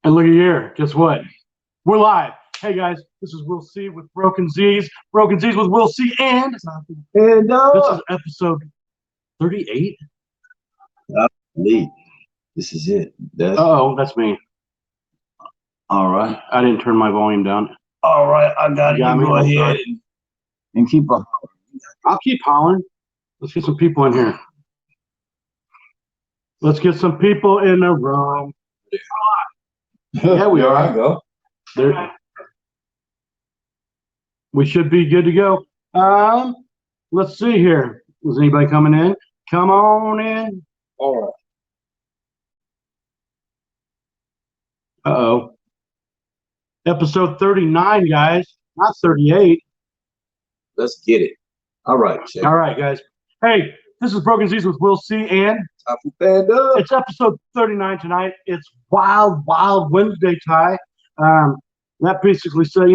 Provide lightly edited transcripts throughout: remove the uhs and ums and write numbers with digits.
And look at here. Guess what? We're live. Hey guys, this is Will C with Broken Zzz's. Broken Zzz's with Will C and this is episode 38. Lee, this is it. That's me. All right. I didn't turn my volume down. All right, I got it. You Go ahead and keep on. I'll keep hollering. Let's get some people in here. Let's get some people in the room. Yeah, we are. I go. There. We should be good to go. Let's see here. Is anybody coming in? Come on in. All right. Uh-oh. Episode 39, guys. Not 38. Let's get it. All right. Check. All right, guys. Hey, this is Broken Zzz's with Will C and Panda. it's episode 39 tonight. It's Wild Wednesday, Ty. That basically said,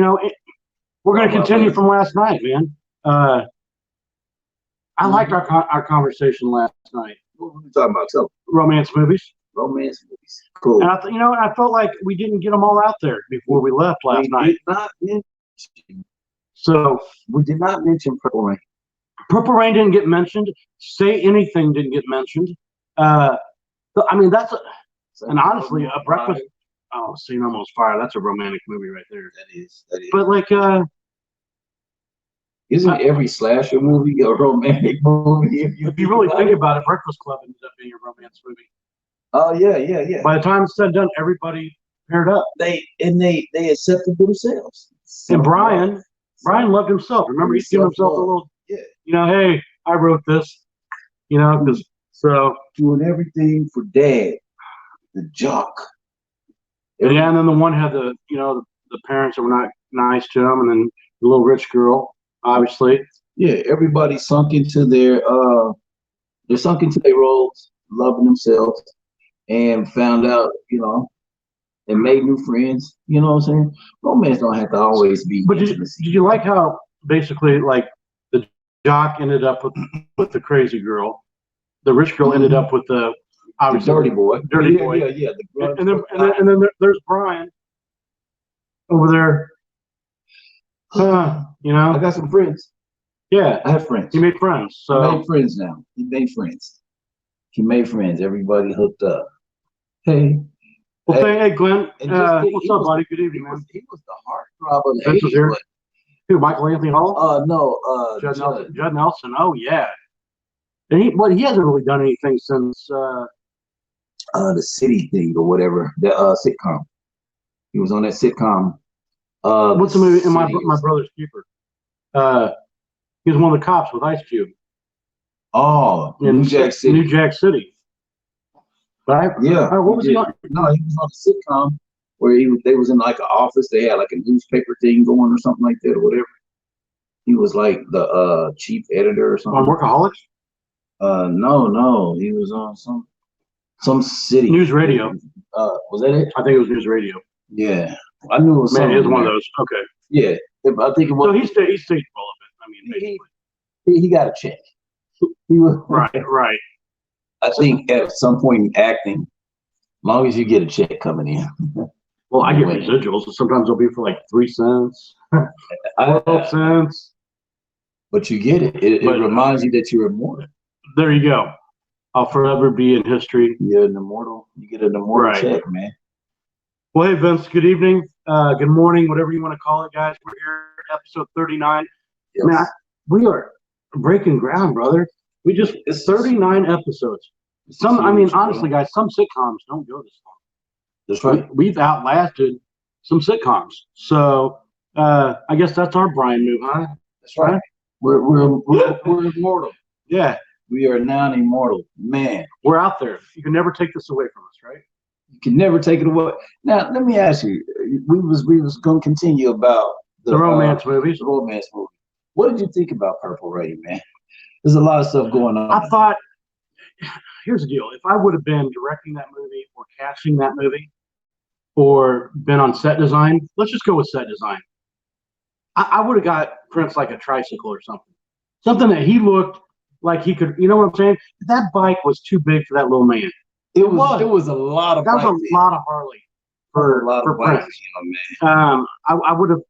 we're going to continue from last night, man. I liked our conversation last night. What were we talking about? So, romance movies. romance movies. Cool. And I felt like we didn't get them all out there before we left last night. So We did not mention Purple Rain. Purple Rain didn't get mentioned. Say Anything didn't get mentioned. And honestly, a breakfast. Oh, St. Elmo's Fire. That's a romantic movie right there. That is. But like, Isn't every slasher movie a romantic movie? if you really think about it, Breakfast Club ended up being a romance movie. Oh yeah. By the time it's said and done, everybody paired up. They accepted themselves. And Brian loved himself. Remember, he's giving himself a little. Yeah. Hey, I wrote this. Because so. Doing everything for Dad, the jock. Yeah, and then the one had the parents that were not nice to him, and then the little rich girl, obviously. Yeah, everybody sunk into their roles, loving themselves, and found out, and made new friends. You know what I'm saying? Romance don't have to always be. But did you like how basically like the jock ended up with the crazy girl, the rich girl ended up with the obviously dirty boy. Yeah. And then there's Brian over there. I got some friends. Yeah, I have friends. He made friends. So he made friends now. He made friends. Everybody hooked up. Hey. Well, hey Glenn. What's up, was, buddy? Good evening, man. He was the heartthrob of the Vince was here. Who? Michael Anthony Hall? No. Judd Nelson. Oh yeah. And he hasn't really done anything since the city thing or whatever. The sitcom. He was on that sitcom. What's the movie? In my brother's keeper. He was one of the cops with Ice Cube. Oh, in New Jack City. New Jack City. Right? Yeah. What was he on? No, he was on a sitcom where they was in like an office. They had like a newspaper thing going or something like that or whatever. He was like the chief editor or something. On Workaholics? No. He was on some city. News Radio. Was that it? I think it was News Radio. Yeah. I knew it was Man, something. it was one of those. Okay. Yeah. I think it was. So he stayed relevant. I mean, basically. He got a check. He was right. I think at some point in acting, as long as you get a check coming in. Well, I get residuals. Sometimes they'll be for like 3 cents, 12 cents. But you get it. It reminds you that you're immortal. There you go. I'll forever be in history. You're an immortal. You get an immortal check, man. Well, hey, Vince, good evening. Good morning, whatever you want to call it, guys. We're here, episode 39. Yes. Man, we are breaking ground, brother. It's 39 episodes. Honestly, guys, some sitcoms don't go this long. That's right. We've outlasted some sitcoms. So I guess that's our Brian move, huh? That's right. We're immortal. Yeah. We are now immortal. Man. We're out there. You can never take this away from us, right? You can never take it away. Now, let me ask you. We was going to continue about the romance movies. The romance movie. What did you think about Purple Rain, man? There's a lot of stuff going on. I thought, here's the deal. If I would have been directing that movie or casting that movie or been on set design, let's just go with set design. I would have got Prince like a tricycle or something. Something that he looked like he could, you know what I'm saying? That bike was too big for that little man. It was a lot of That was a lot of Harley for a lot of Prince. bikers, you know, man. I would have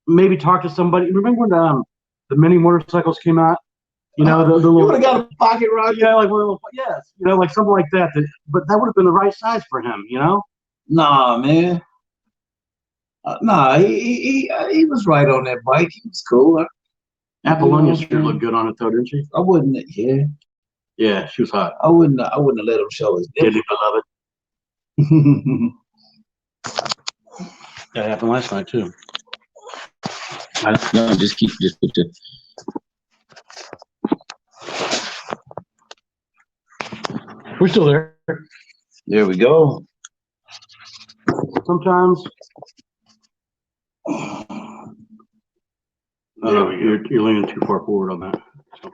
maybe talked to somebody. Remember when the mini motorcycles came out? You know, the You little, would have got a pocket rocket. yeah, like one of those, yes, you know, like something like that. But that would have been the right size for him, you know? Nah, man. Nah, he was right on that bike. He was cool. Apollonia sure looked good on it though, didn't she? I wouldn't. Yeah, Yeah, she was hot. I wouldn't. I wouldn't have let him show his Dearly nipple. beloved. That happened last night too. No, just put your. We're still there. There we go. Sometimes. No, you're leaning too far forward on that. So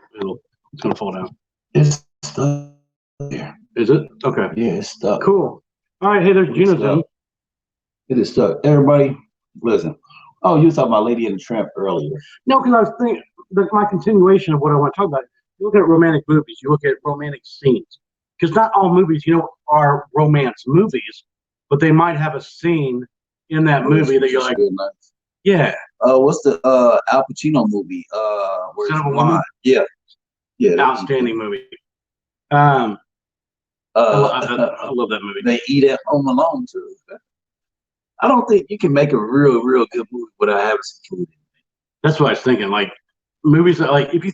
it's gonna fall down. It's stuck there. Is it? Okay. Yeah, it's stuck. Cool. All right. Hey, there's Gina's in. It is stuck. Everybody, listen. Oh, you were talking about Lady and the Tramp earlier. No, because I was thinking my continuation of what I want to talk about. You look at romantic movies. You look at romantic scenes. Because not all movies, you know, are romance movies, but they might have a scene in that movie that you're like, yeah. What's the Al Pacino movie? Where's Son of a Woman? Yeah. Yeah. Outstanding movie. I love that movie. They eat at Home Alone too. I don't think you can make a real good movie without having some food in it. That's what I was thinking. Like movies that, like, if you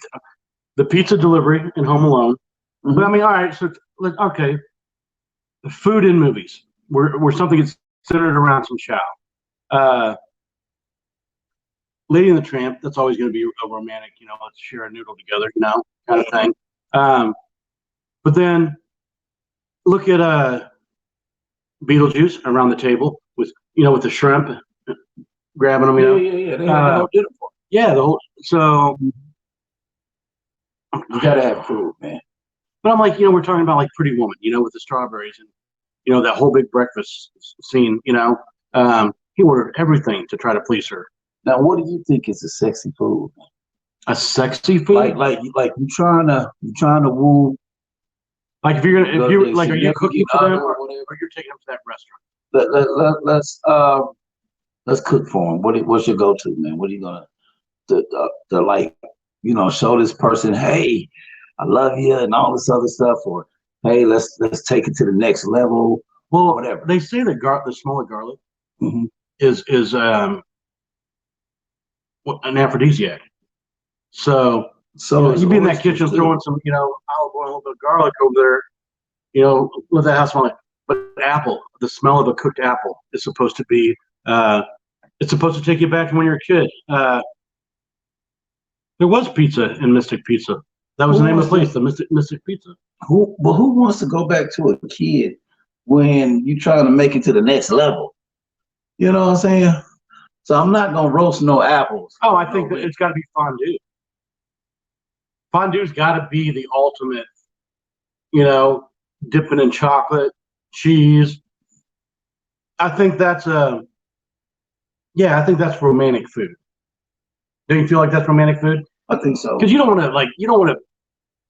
the pizza delivery in Home Alone. Mm-hmm. But I mean, all right, so okay, the food in movies where something is centered around some chow. Lady and the Tramp, that's always going to be a romantic, you know, let's share a noodle together, you know, kind of thing. But then look at Beetlejuice around the table with, you know, with the shrimp grabbing them, you know. Yeah. They have no dinner for them. Yeah, the whole, so you gotta have food, man. But I'm like, you know, we're talking about like Pretty Woman, you know, with the strawberries and, you know, that whole big breakfast scene, you know. He ordered everything to try to please her. Now, what do you think is a sexy food? A sexy food? Like you trying to woo. Like if you're gonna, are you cooking for them or you're taking them to that restaurant? Let's cook for them. What's your go-to, man? What are you gonna to like, you know, show this person, hey, I love you and all this other stuff, or hey, let's take it to the next level. Well, whatever. They say that the smell of garlic is an aphrodisiac. So you'd be in that kitchen throwing some, you know, olive oil, a little bit of garlic over there, you know, let the house smell like. But the smell of a cooked apple is supposed to be, it's supposed to take you back to when you were a kid. There was pizza in Mystic Pizza. That was the name of the place, the Mystic Pizza. Who wants to go back to a kid when you're trying to make it to the next level? You know what I'm saying? So I'm not gonna roast no apples. Oh, I think that it's got to be fondue. Fondue's got to be the ultimate, you know, dipping in chocolate, cheese. I think that's romantic food. Do you feel like that's romantic food? I think so. Because you don't want to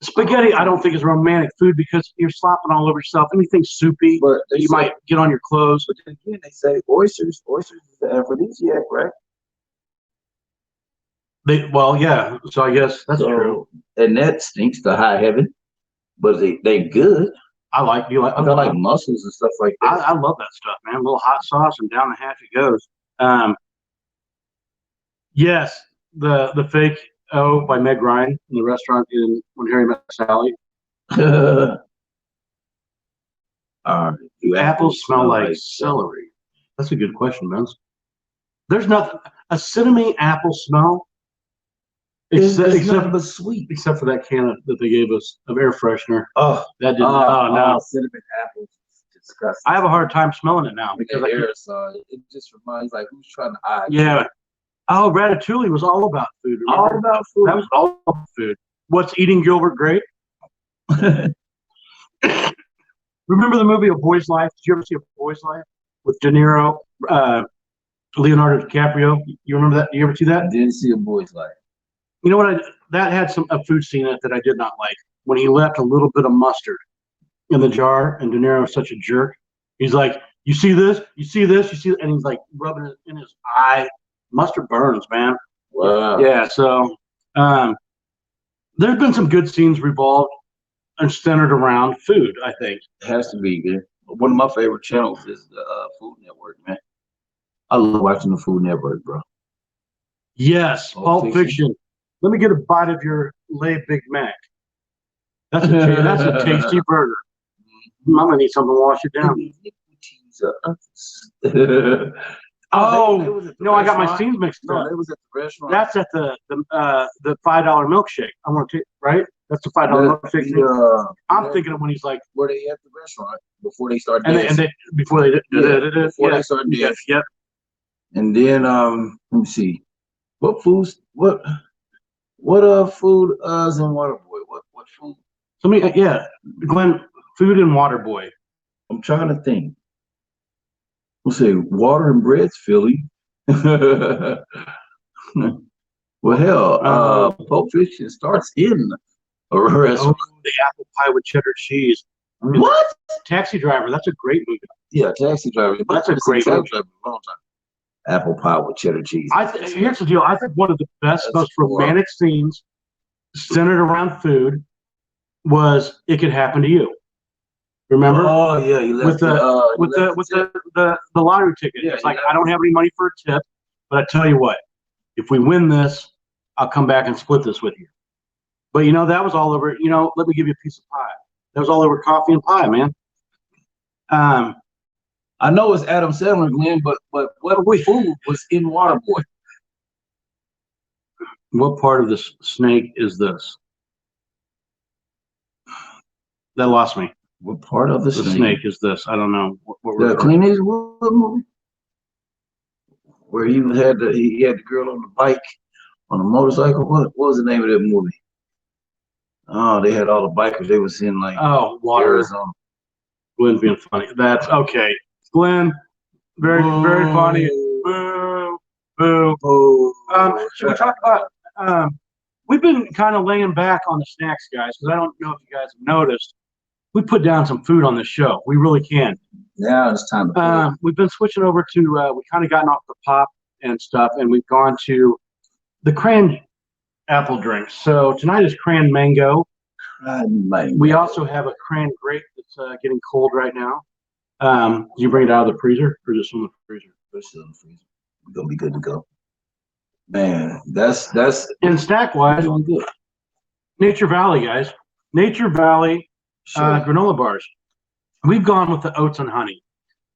spaghetti. I don't think is romantic food because you're slopping all over yourself. Anything soupy, but you might get on your clothes. But then again, they say oysters is the aphrodisiac, right? Yeah. So I guess that's true. And that stinks to high heaven, but they good. I like mussels and stuff like that. I love that stuff, man. A little hot sauce and down the hatch it goes. Yes, the fake O by Meg Ryan in the restaurant When Harry Met Sally. Do apples smell like celery? That's a good question, Vince. There's nothing a cinnamon apple smell. Except sweet. Except for that can that they gave us of air freshener. Oh, that didn't. No, cinnamon apples. Disgusting. I have a hard time smelling it now because it just reminds like who's trying to hide. Yeah. Oh, Ratatouille was all about food. Remember? All about food. That was all about food. What's eating Gilbert Grape? Remember the movie A Boy's Life? Did you ever see A Boy's Life with De Niro, Leonardo DiCaprio? You remember that? You ever see that? I didn't see A Boy's Life. You know what? That had a food scene in it that I did not like. When he left a little bit of mustard in the jar, and De Niro was such a jerk. He's like, You see this? You see this? You see? And he's like rubbing it in his eye. Mustard burns, man. Wow. Yeah. So there's been some good scenes revolved and centered around food, I think. It has to be, man. One of my favorite channels is the Food Network, man. I love watching the Food Network, bro. Yes, Pulp Fiction. Let me get a bite of your Lay Big Mac. That's a tasty burger. I'm gonna need something to wash it down. Oh no, I got my scenes mixed up. No, it was at the restaurant. That's at the $5 milkshake. I want to right. That's the $5 milkshake. I'm thinking of when he's like, were they at the restaurant before they started dancing? Before they started dancing. Yep. And then let me see, what foods? What food? And Waterboy. What food? Glenn, food and Waterboy. I'm trying to think. We'll say water and bread's Philly. Well, hell, Pulp Fiction starts in a restaurant. Oh, the apple pie with cheddar cheese. What? Taxi Driver. That's a great movie. Yeah, Taxi Driver. That's a great movie. Long time. Apple pie with cheddar cheese. Here's the deal. I think one of the best, most romantic scenes centered around food was "It Could Happen to You." Remember? Oh yeah, you left with the lottery ticket. Yeah, it's like I don't have any money for a tip, but I tell you what, if we win this, I'll come back and split this with you. But that was all over. Let me give you a piece of pie. That was all over coffee and pie, man. I know it's Adam Sandler, Glenn, but what food was in Waterboy? What part of the snake is this? That lost me. What part of the snake is this? I don't know. The Clint Eastwood movie, where he had the girl on the bike, on a motorcycle. What was the name of that movie? Oh, they had all the bikers. They was in like water. Arizona. Glenn's being funny. That's okay. Glenn, very funny. Boo, boo. Boo. Should we talk about? We've been kind of laying back on the snacks, guys, because I don't know if you guys have noticed. We put down some food on this show. We really can. Now it's time to play. We've been switching over to, we kind of gotten off the pop and stuff, and we've gone to the cran apple drinks. So tonight is cran mango. We also have a cran grape that's getting cold right now. Did you bring it out of the freezer or just from the freezer? It's still in the freezer. We're going to be good to go. Man, that's and snack-wise, doing good. Nature Valley, guys. Nature Valley. Granola bars. We've gone with the oats and honey.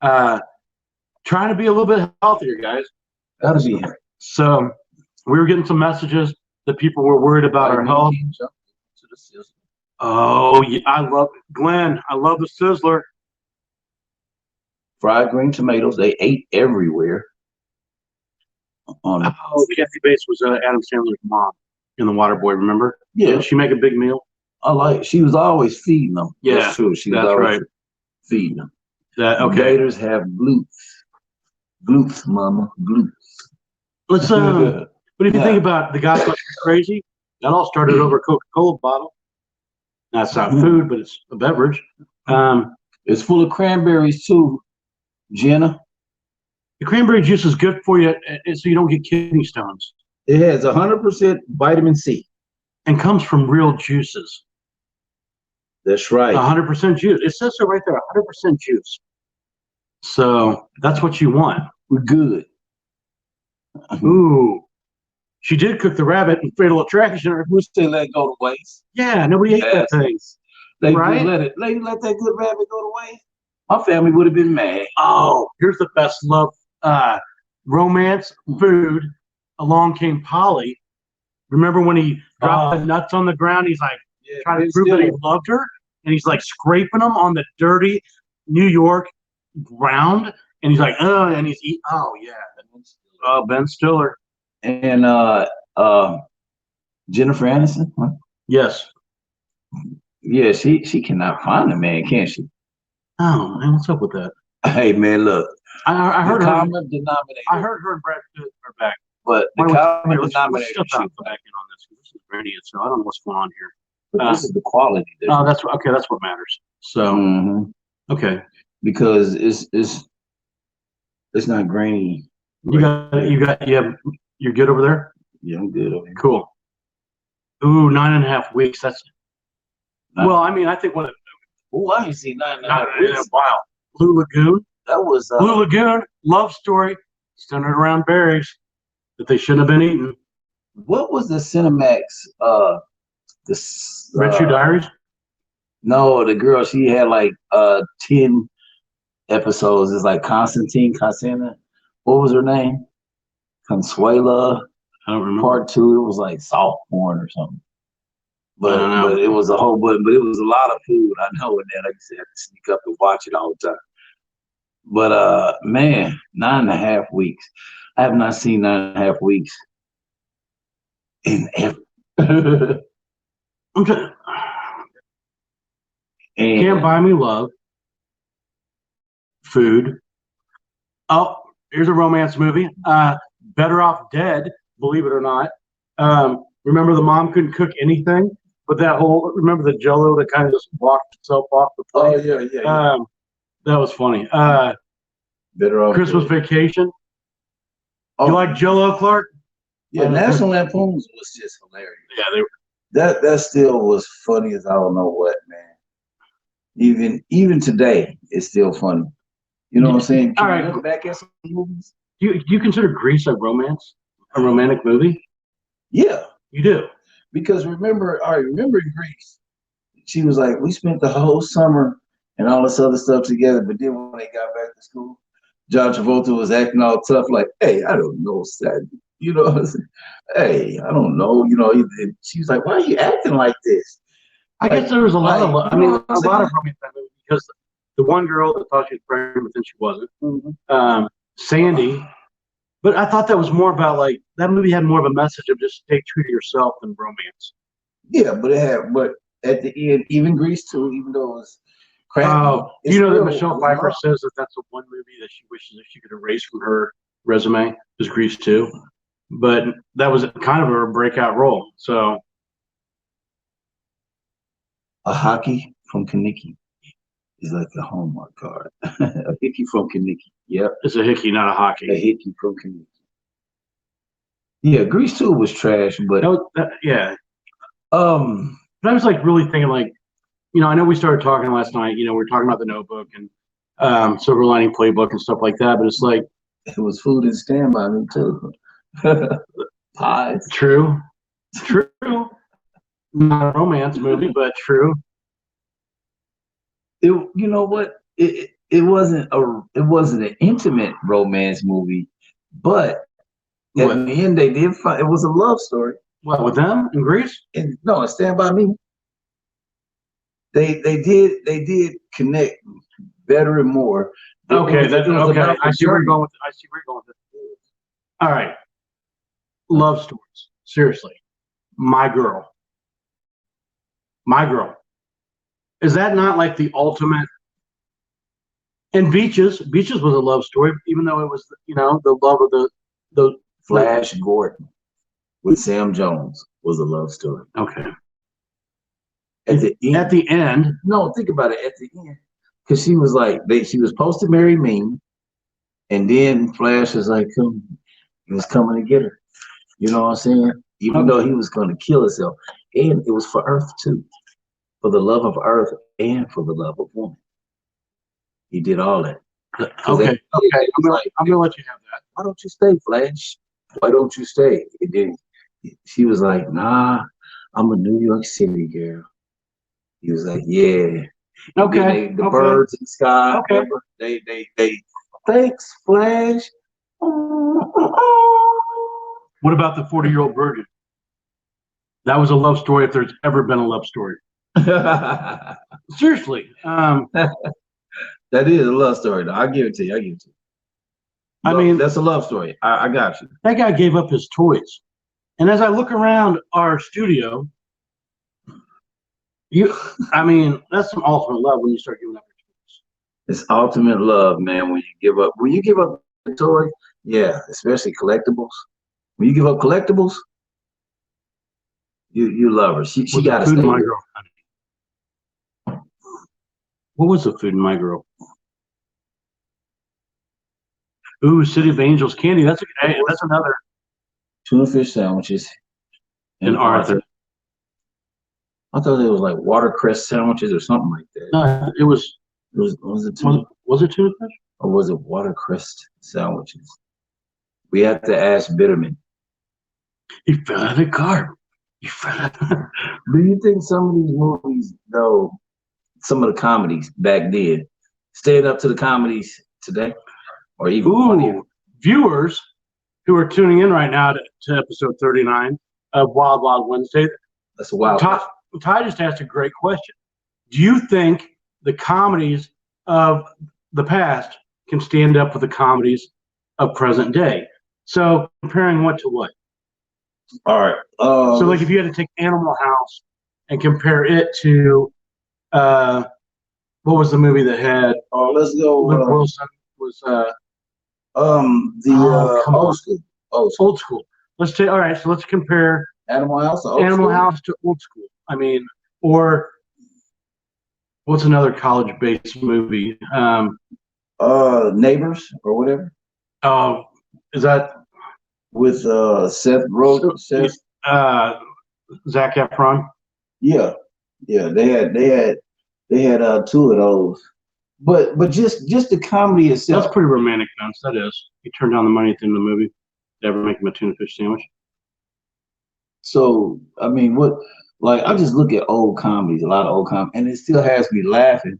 Trying to be a little bit healthier, guys. Gotta be here. So we were getting some messages that people were worried about our health. Oh, yeah, I love it. Glenn, I love the Sizzler. Fried green tomatoes, they ate everywhere. The Kathy Bates was Adam Sandler's mom in The Waterboy, remember? Yeah. Didn't she make a big meal? She was always feeding them. Yeah, that's true. She was always feeding them. Gators have glutes. Glutes, mama, glutes. Let's but if you think about the Ghostbusters Crazy, that all started over a Coca-Cola bottle. That's not food, but it's a beverage. It's full of cranberries too, Jenna. The cranberry juice is good for you, so you don't get kidney stones. It has 100% vitamin C. And comes from real juices. That's right. 100% juice. It says so right there, 100% juice. So that's what you want. We're good. Ooh. She did cook the rabbit in Fatal Attraction. We still let it go to waste. Yeah, nobody ate that thing. They let that good rabbit go to waste. My family would have been mad. Oh, here's the best love romance food. Along Came Polly. Remember when he dropped the nuts on the ground? He's like trying to prove that he loved her, and he's like scraping them on the dirty New York ground, and he's like, and he's eating. Oh yeah, Ben Stiller and Jennifer Aniston. Huh? Yes. Yeah, she cannot find a man, can she? Oh man, what's up with that? Hey man, look. I heard her. Common denominator. I heard her and Brad Pitt are back. But the common denominator. Let's back in on this because this is brilliant. So I don't know what's going on here. But this is the quality. Oh, that's okay. That's what matters. So okay, because it's It's not grainy. You're good over there? Yeah, I'm good over here. Cool. Ooh, 9.5 weeks. That's well, I mean, I think what Oh, I ain't seen 9.5 weeks. Wow. Blue Lagoon. That was Blue Lagoon, love story, centered around berries that they shouldn't have been eating. what was the Cinemax? This Red Shoe Diaries? No, the girl, she had like 10 episodes. It's like Constantine. What was her name? Consuela. I don't remember. Part 2. It was like soft porn or something. I don't know. But it was a whole but it was a lot of food. I know in there. Like I said, I had to sneak up and watch it all the time. But man, 9.5 weeks. I have not seen 9.5 weeks in ever. Can't Buy Me Love. Food. Oh, here's a romance movie. Better Off Dead, believe it or not. Remember the mom couldn't cook anything, but remember the Jell-O that kind of just walked itself off the plate? Oh yeah. That was funny. Better Off Christmas Dead. Vacation. Oh. You like Jell-O, Clark? Yeah, National Lampoons was just hilarious. Yeah, they were. That still was funny as I don't know what, man. Even today, it's still funny. You know what I'm saying? All right. Look back at some movies. You consider Grease a romantic movie? Yeah, you do. Because remember in Greece, she was like, we spent the whole summer and all this other stuff together, but then when they got back to school, John Travolta was acting all tough, like, hey, I don't know, Sad. You know, hey, I don't know. You know, she was like, why are you acting like this? I guess there was a lot of romance in that movie because the one girl that thought she was pregnant, but then she wasn't. Mm-hmm. Sandy. But I thought that was more about like that movie had more of a message of just stay true to yourself than romance. Yeah, but at the end, even Grease too, even though it was crappy. Oh, you know that Michelle Pfeiffer says that the one movie that she wishes that she could erase from her resume is Grease 2. But that was kind of her breakout role. So a hockey from Kaniki is like a Hallmark card. A hickey from Kaniki. Yep. It's a hickey, not a hockey. A hickey from Kaniki. Yeah, Grease 2 was trash, but yeah. But I was like really thinking like, you know, I know we started talking last night, you know, we were talking about the Notebook and Silver Lining Playbook and stuff like that, but it's like it was Food and Stand By Me too. Pies. True. Not a romance movie, but true. You know what? It wasn't an intimate romance movie, but at the end they did find it was a love story. What, with them in Greece? No, Stand By Me. They did connect better and more. Okay, I see where you're going with it. All right. Love stories. Seriously. My Girl. Is that not like the ultimate? And Beaches was a love story, even though it was, you know, the love of the Flash Gordon with Sam Jones was a love story. Okay. At the end, no, think about it. At the end, because she was like, she was supposed to marry me, and then Flash was like, he was coming to get her. You know what I'm saying? Even though he was going to kill himself, and it was for Earth too, for the love of Earth and for the love of woman. He did all that. Okay. I'm gonna let you have that. Why don't you stay, Flash? Why don't you stay? And then she was like, nah, I'm a New York City girl. He was like, yeah. Okay. The birds in the sky. Okay. They thanks, Flash. What about the 40-Year-Old Virgin? That was a love story if there's ever been a love story. Seriously. That is a love story, though. I give it to you. I mean, that's a love story. I got you. That guy gave up his toys. And as I look around our studio, that's some ultimate love when you start giving up your toys. It's ultimate love, man, when you give up the toy, yeah, especially collectibles. When you give up collectibles, you love her. She got to stay. My Girl. What was the Food in My Girl? Ooh, City of Angels candy. That's another. Tuna fish sandwiches And Arthur. I thought it was like watercress sandwiches or something like that. No, it was. Was it tuna? Was it tuna fish? Or was it watercress sandwiches? We have to ask Bitterman. You fell out of the car. You fell out. Do you think some of these movies, though, some of the comedies back then, stand up to the comedies today, or even funnier? Viewers who are tuning in right now to episode 39 of Wild Wild Wednesday. That's a wild. Ty just asked a great question. Do you think the comedies of the past can stand up with the comedies of present day? So comparing what to what? All right. So like if you had to take Animal House and compare it to what was the movie that had let's go. Luke Wilson was old school. Old school. Let's take so let's compare Animal House to old school. I mean, or what's another college-based movie? Neighbors or whatever. Oh, is that with Seth Rogen? Zac Efron. Yeah. They had two of those. But just the comedy itself. That's pretty romantic, man. That is. He turned down the money at the end of the movie to ever make him a tuna fish sandwich. So I mean, I just look at old comedies, a lot of old comedies, and it still has me laughing.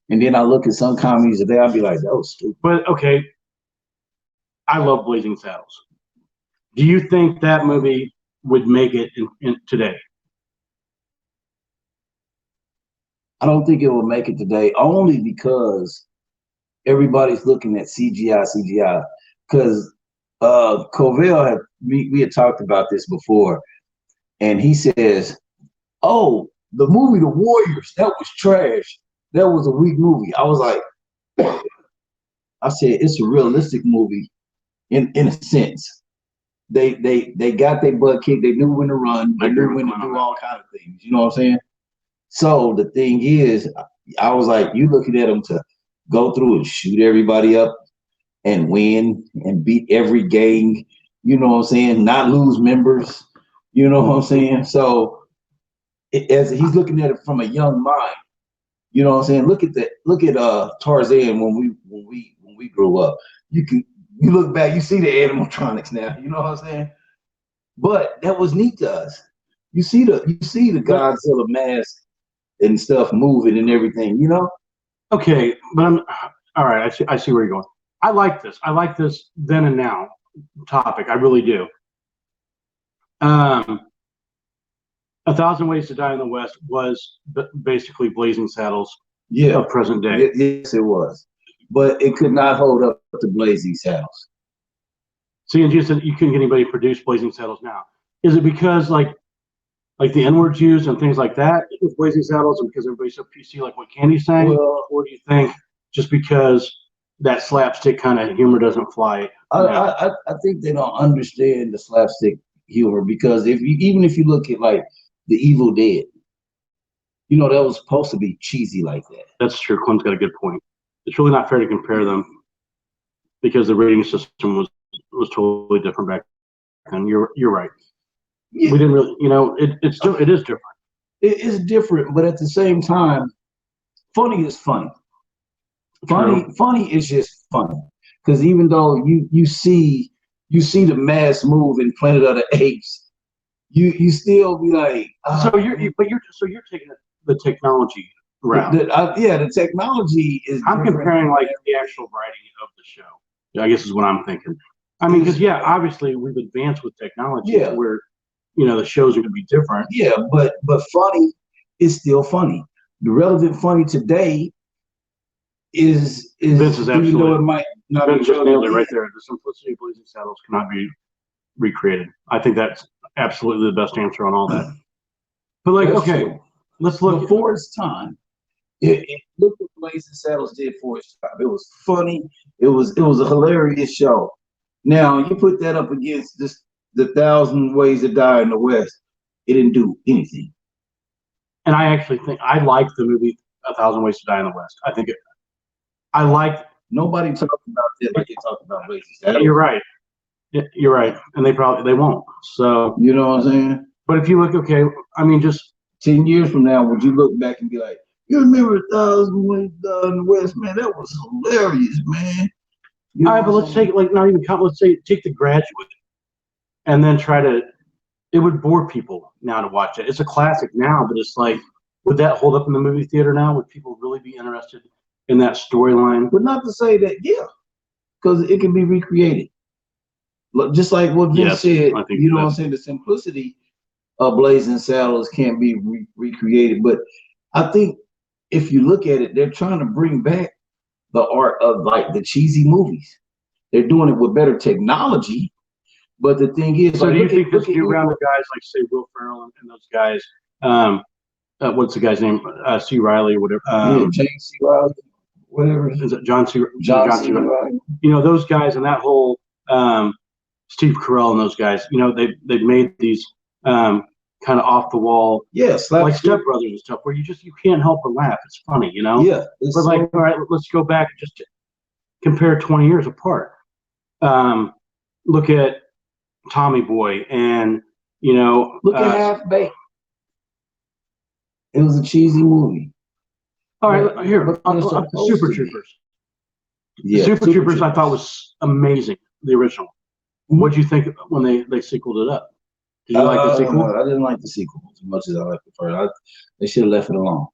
And then I look at some comedies today, I'll be like, that was stupid. But okay, I love Blazing Saddles. Do you think that movie would make it in today? I don't think it will make it today, only because everybody's looking at CGI. Because Covell we had talked about this before, and he says, "Oh, the movie The Warriors, that was trash. That was a weak movie." I was like, I said, it's a realistic movie in a sense. They got their butt kicked. They knew when to run. They knew when to do all kind of things. You know what I'm saying? So the thing is, I was like, you looking at them to go through and shoot everybody up and win and beat every gang, you know what I'm saying? Not lose members, you know what I'm saying? So as he's looking at it from a young mind, you know what I'm saying? Look at Tarzan when we grew up. You look back, you see the animatronics now, you know what I'm saying? But that was neat to us. You see the Godzilla mask and stuff moving and everything, you know? Okay, but all right. I see where you're going. I like this. I like this then and now topic. I really do. 1,000 Ways to Die in the West was basically Blazing Saddles of present day. Yes, it was. But it could not hold up to Blazing Saddles. See, and you said you couldn't get anybody to produce Blazing Saddles now. Is it because like the N-words used and things like that with Blazing Saddles, and because everybody's so PC, like what Candy's saying? Well, or do you think just because that slapstick kind of humor doesn't fly? I think they don't understand the slapstick humor, because even if you look at like The Evil Dead, you know, that was supposed to be cheesy like that. That's true. Clint's got a good point. It's really not fair to compare them because the rating system was totally different back then. You're right. Yeah. We didn't really, you know, it is different. It is different, but at the same time, funny is funny. Funny is just funny. Because even though you see the mass move in Planet of the Apes, you still be like, so you're taking the technology route. The technology is. I'm comparing like the actual writing of the show. I guess is what I'm thinking. I mean, because obviously we've advanced with technology. Yeah. Where, you know, the shows are going to be different. Yeah, but funny is still funny. The relevant funny today is Vince is absolutely. Even though it might not Vince just nailed it right there. The simplicity of Blazing Saddles cannot be recreated. I think that's absolutely the best answer on all that. But like, okay, let's look before its time. Look what Blazing Saddles did for its time. It was funny. It was a hilarious show. Now you put that up against the 1,000 Ways to Die in the West, it didn't do anything. And I actually think I like the movie 1,000 Ways to Die in the West. I think I like Nobody talks about it like they talk about racist. You're right. You're right, and they won't. So you know what I'm saying? But if you look, okay, I mean, just 10 years from now, would you look back and be like, you remember 1,000 when in the West, man? That was hilarious, man. All right, but let's take like not even let's say take The Graduate, and then try to. It would bore people now to watch it. It's a classic now, but it's like, would that hold up in the movie theater now? Would people really be interested in that storyline? But not to say that, yeah, because it can be recreated. Look, just like what Vince said, you know what I'm saying? The simplicity of Blazing Saddles can't be recreated. But I think if you look at it, they're trying to bring back the art of like the cheesy movies. They're doing it with better technology. But the thing is, so like, do you think this new round of guys like say Will Ferrell and those guys, what's the guy's name? C. Riley or whatever. James C. Riley, whatever. Is it John C. C. Riley? You know, those guys and that whole Steve Carell and those guys. You know, they've made these kind of off the wall, like Step Brothers and stuff, where you can't help but laugh. It's funny, you know. Yeah. But like, all right, let's go back and just compare 20 years apart. Look at Tommy Boy, and you know, look at Half Baked. It was a cheesy movie. All right, here, Super Troopers. Yeah, Super Troopers, I thought was amazing. The original. Mm-hmm. What did you think when they sequeled it up? Did you like the sequel? I didn't like the sequel as much as I liked the first. They should have left it alone.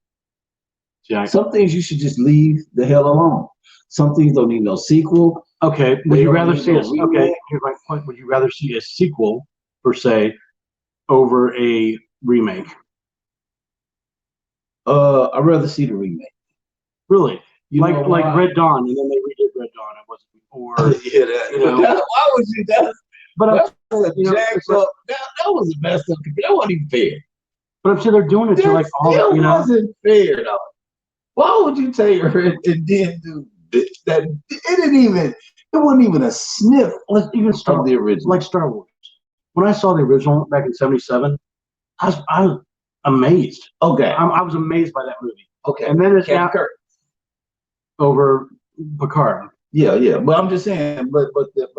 Yeah. Some things you should just leave the hell alone. Some things don't need no sequel. Okay, would you rather see here's my point. Would you rather see a sequel per se over a remake? I'd rather see the remake. Really? Like Red Dawn, and then they redid Red Dawn. It wasn't, or yeah, why would you? That was a messed up. That wasn't even fair. But I'm saying they're doing it to like all. Wasn't fair though. Why would you take her and then do that? It wasn't even a sniff. Even the original, like Star Wars. When I saw the original back in '77, I was amazed. Okay, I was amazed by that movie. Okay, and then it's over Picard. Yeah. But I'm just saying. But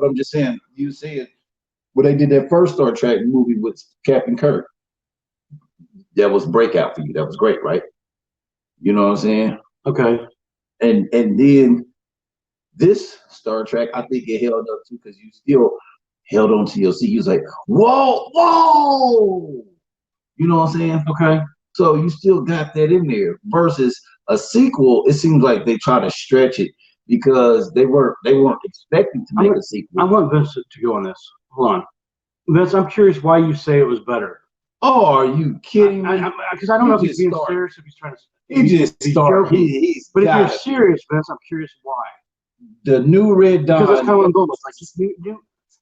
I'm just saying. You see it when they did that first Star Trek movie with Captain Kirk. That was breakout for you. That was great, right? You know what I'm saying? Okay. And then this Star Trek, I think it held up too because you still held on to your seat. You was like, whoa. You know what I'm saying? Okay. So you still got that in there. Versus a sequel, it seems like they try to stretch it because they weren't expecting to make a sequel. I want Vince to go on this. Hold on. Vince, I'm curious why you say it was better. Oh, are you kidding me? Because I don't know if he's being serious, if he's trying to. He just started. But if you're serious, Vince, I'm curious why. The new Red Dawn. Because that's kind of what I'm going with. Like, just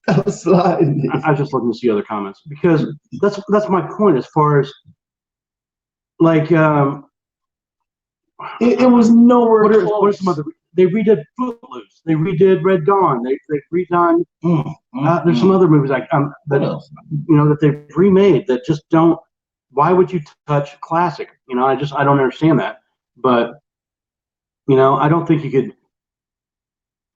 I was sliding. I just looking to see other comments because that's my point as far as like it was nowhere close. What are some other? They redid Footloose. They redid Red Dawn. They've redone. There's some other movies that they've remade that just don't. Why would you touch classic? You know, I don't understand that. But you know, I don't think you could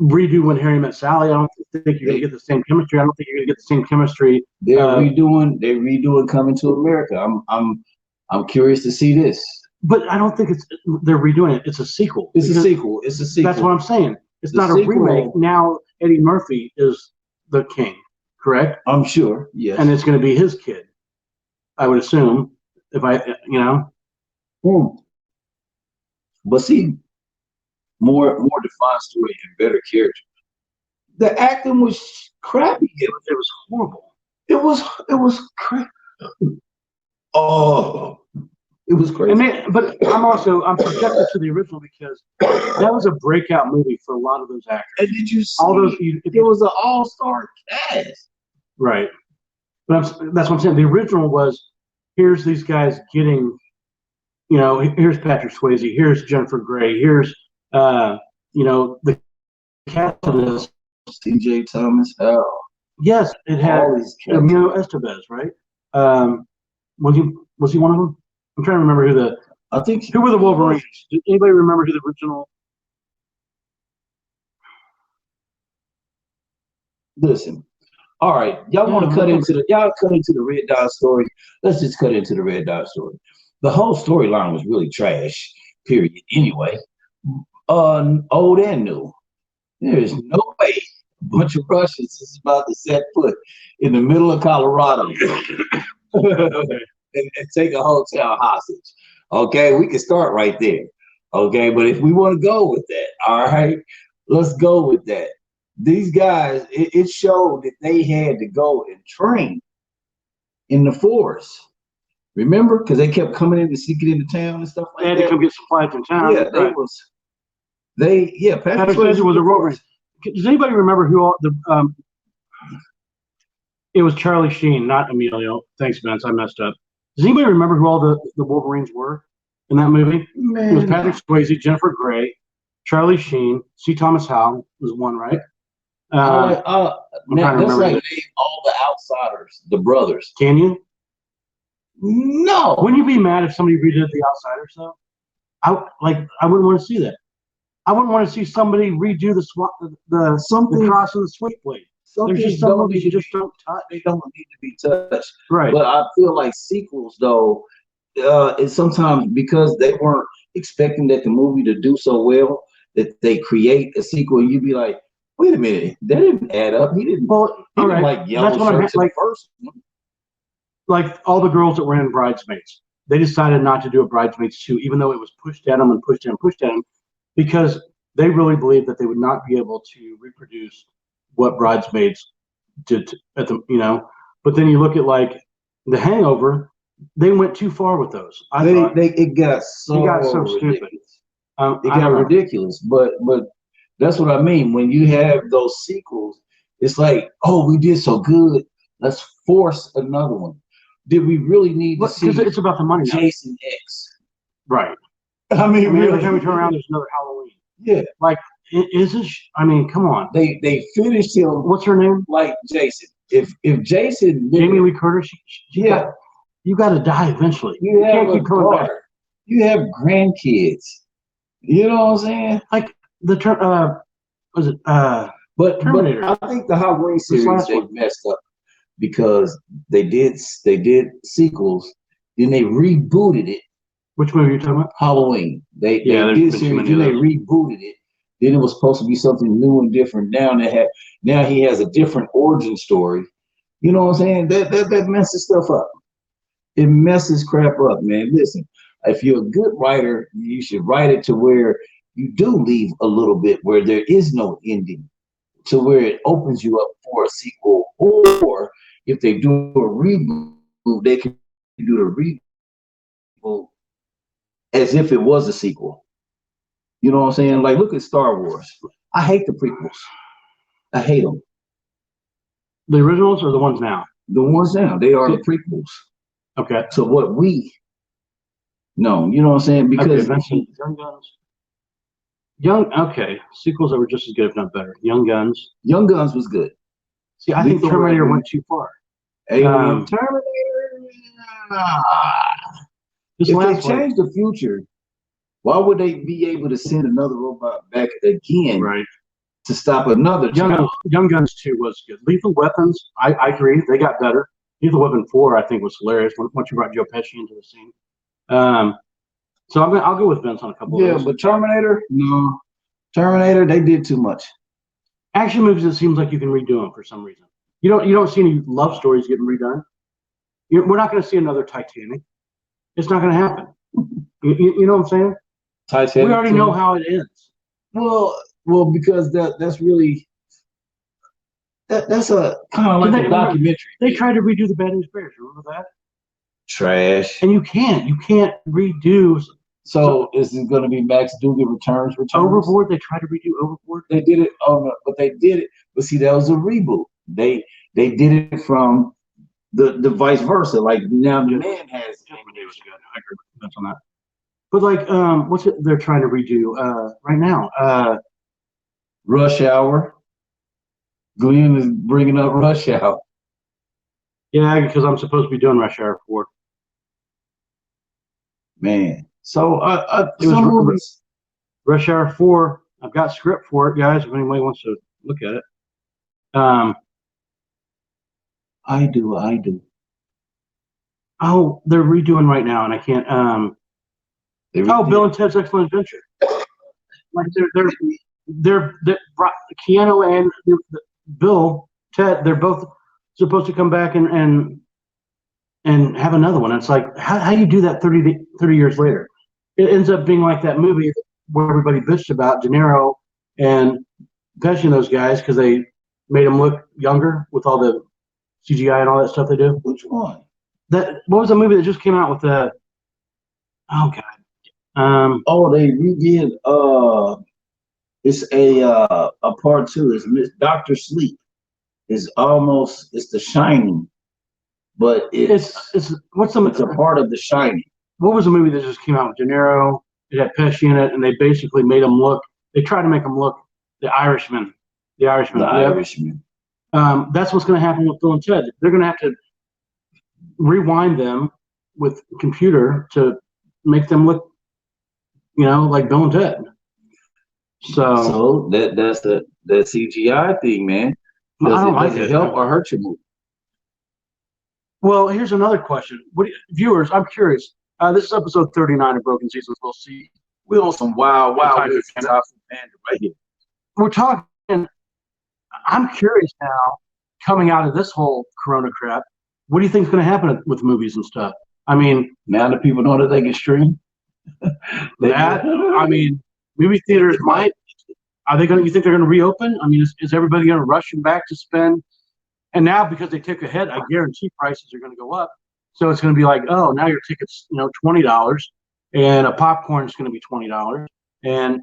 redo When Harry Met Sally. I don't think you're gonna get the same chemistry. I don't think you're gonna get the same chemistry. They're redoing Coming to America. I'm curious to see this. But I don't think they're redoing it. It's a sequel. It's a sequel. That's what I'm saying. It's not a remake. Now Eddie Murphy is the king, correct? I'm sure. Yes. And it's going to be his kid, I would assume. But see, more defined story and better character. The acting was crappy. It was horrible. It was crappy. Oh. It was crazy. But I'm projected to the original because that was a breakout movie for a lot of those actors. And did you see all those? It was an all-star cast. Right. But that's what I'm saying. The original was, here's these guys getting, you know, here's Patrick Swayze, here's Jennifer Grey, here's, the cast of this. C.J. Thomas. Oh. Yes, it had Emilio Estevez, right? Was he one of them? I'm trying to remember who were the Wolverines. Did anybody remember who the original? Listen. All right, y'all want to cut into the Red Dot story? Let's just cut into the Red Dot story. The whole storyline was really trash. Period. Anyway, old and new. There is no way a bunch of Russians is about to set foot in the middle of Colorado and take a hotel hostage. Okay, we can start right there. Okay, but if we want to go with that, all right, let's go with that. These guys, it showed that they had to go and train in the forest. Remember? Because they kept coming in to sneaking into town and stuff like that. They had to come get supplies in town. Yeah, Patrick Swayze was a Wolverine. Does anybody remember who all the it was Charlie Sheen, not Emilio. Thanks, Vince. I messed up. Does anybody remember who all the Wolverines were in that movie? Man. It was Patrick Swayze, Jennifer Grey, Charlie Sheen, C. Thomas Howell was one, right? Now that's like name all the outsiders, the brothers. Can you? No. Wouldn't you be mad if somebody redid the Outsiders though? I wouldn't want to see that. I wouldn't want to see somebody redo the cross of the sweet plate. There's just some movies you just don't touch. They don't need to be touched. Right. But I feel like sequels though, it's sometimes because they weren't expecting that the movie to do so well that they create a sequel and you'd be like, wait a minute, that didn't add up. He didn't like yellow shirts in the first one. Like all the girls that were in Bridesmaids, they decided not to do a Bridesmaids 2, even though it was pushed at them and pushed at them, because they really believed that they would not be able to reproduce what Bridesmaids did at the, But then you look at like The Hangover, they went too far with those. It got so stupid. It got ridiculous, but that's what I mean. When you have those sequels, it's like, oh, we did so good. Let's force another one. Did we really need to see? Because it's about the money. Jason X. Right. I mean, really? Every time we turn around, there's another Halloween. Yeah. Like, is this? I mean, come on. They finished him. What's her name? Like Jason. If Jason, Jamie Lee Curtis. You got to die eventually. You can't keep coming back. You have grandkids. You know what I'm saying? Like the Terminator. But I think the Halloween series they messed up because they did sequels, then they rebooted it. Which movie are you talking about? Halloween. They did series, then they rebooted it. Then it was supposed to be something new and different. Now he has a different origin story. You know what I'm saying? That messes stuff up. It messes crap up, man. Listen, if you're a good writer, you should write it to where you do leave a little bit where there is no ending, to where it opens you up for a sequel. Or if they do a reboot, they can do the reboot as if it was a sequel. You know what I'm saying? Like, look at Star Wars. I hate the prequels. I hate them. The originals or the ones now? The ones now. They are the prequels. Okay. So what we know, you know what I'm saying? Because okay. Sequels that were just as good, if not better. Young Guns. Young Guns was good. See, I think Terminator went too far. Terminator. If they change the future, why would they be able to send another robot back again to stop another child? Young Guns 2 was good. Lethal Weapons, I agree. They got better. Lethal Weapon 4, I think, was hilarious once you brought Joe Pesci into the scene. So I'll go with Vince on a couple of those. But Terminator, no. Terminator, they did too much. Action movies, it seems like you can redo them for some reason. You don't see any love stories getting redone. We're not going to see another Titanic. It's not going to happen. You know what I'm saying? Titanic. We already know how it ends. Well, because that's really that's a kind of like a documentary. They tried to redo the Bad News Bears. Remember that? Trash. And you can't redo. So is it going to be Max Dugan Returns? Overboard. They tried to redo Overboard. They did it. But they did it. But see, that was a reboot. They did it from the vice versa. Like now, the man has. It was good. I agree with Vince on that. But like, what's it they're trying to redo right now? Rush Hour. Glenn is bringing up Rush Hour. Yeah, because I'm supposed to be doing Rush Hour 4. Man, so it was Rush Hour 4. I've got script for it, guys. If anybody wants to look at it, I do. I do. Oh, they're redoing right now, and I can't. Oh, Bill and Ted's Excellent Adventure. Like they're Keanu and Bill Ted. They're both supposed to come back and have another one. It's like how you do that 30 years later? It ends up being like that movie where everybody bitched about De Niro and Pesci and those guys because they made them look younger with all the CGI and all that stuff they do. Which one? That what was the movie that just came out with the? Oh God. Oh, they redid. It's a part two. It's Miss Doctor Sleep. It's The Shining, but it's what's the? It's a part of The Shining. What was the movie that just came out with De Niro? It had Pesci in it, and they basically made him look. They tried to make him look the Irishman. The Irishman. The Irishman. That's what's going to happen with Bill and Ted. They're going to have to rewind them with a computer to make them look, like Bill and Ted. So that's the CGI thing, man. Does it help or hurt your movie? Well, here's another question. Viewers, I'm curious. This is episode 39 of Broken Seasons. We'll see. We're on some wild right here. We're talking. I'm curious now, coming out of this whole Corona crap, what do you think is going to happen with movies and stuff? I mean, now that people know that they can stream. Movie theaters might. Are they going? You think they're going to reopen? I mean, is everybody going to rush them back to spend? And now because they took a hit, I guarantee prices are going to go up. So it's going to be like, oh, now your ticket's $20, and a popcorn is going to be $20, and